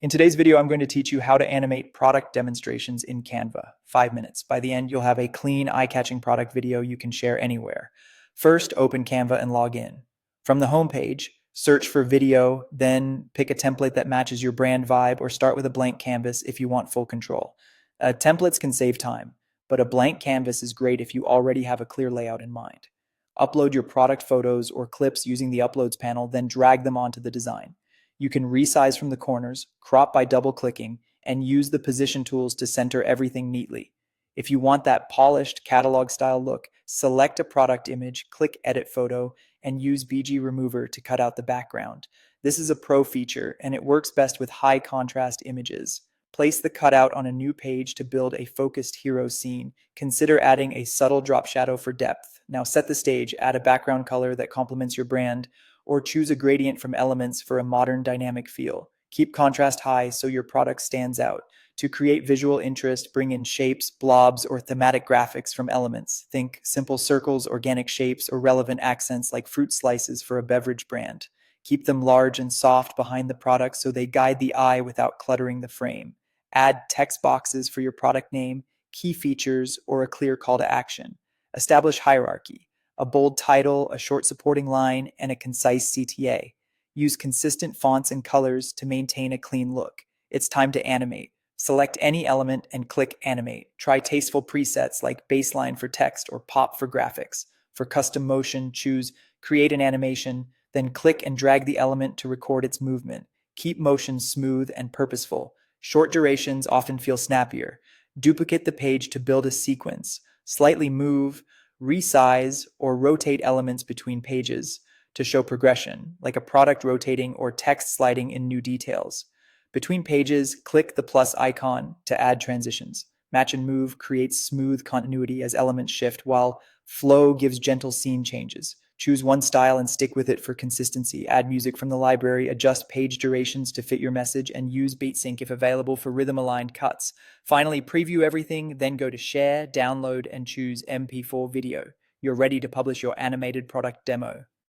In today's video, I'm going to teach you how to animate product demonstrations in Canva. 5 minutes. By the end, you'll have a clean, eye-catching product video you can share anywhere. First, open Canva and log in. From the home page, search for video, then pick a template that matches your brand vibe or start with a blank canvas if you want full control. Templates can save time, but a blank canvas is great if you already have a clear layout in mind. Upload your product photos or clips using the Uploads panel, then drag them onto the design. You can resize from the corners, crop by double-clicking, and use the position tools to center everything neatly. If you want that polished catalog-style look, select a product image, click Edit Photo, and use BG Remover to cut out the background. This is a pro feature, and it works best with high-contrast images. Place the cutout on a new page to build a focused hero scene. Consider adding a subtle drop shadow for depth. Now set the stage, add a background color that complements your brand, or choose a gradient from elements for a modern dynamic feel. Keep contrast high so your product stands out. To create visual interest, bring in shapes, blobs, or thematic graphics from elements. Think simple circles, organic shapes, or relevant accents like fruit slices for a beverage brand. Keep them large and soft behind the product so they guide the eye without cluttering the frame. Add text boxes for your product name, key features, or a clear call to action. Establish hierarchy: a bold title, a short supporting line, and a concise CTA. Use consistent fonts and colors to maintain a clean look. It's time to animate. Select any element and click Animate. Try tasteful presets like baseline for text or pop for graphics. For custom motion, choose Create an Animation, then click and drag the element to record its movement. Keep motion smooth and purposeful. Short durations often feel snappier. Duplicate the page to build a sequence. Slightly move, resize, or rotate elements between pages to show progression, like a product rotating or text sliding in new details. Between pages, click the plus icon to add transitions. Match and move creates smooth continuity as elements shift, while flow gives gentle scene changes. Choose one style and stick with it for consistency. Add music from the library, adjust page durations to fit your message, and use BeatSync if available for rhythm-aligned cuts. Finally, preview everything, then go to Share, Download, and choose MP4 Video. You're ready to publish your animated product demo.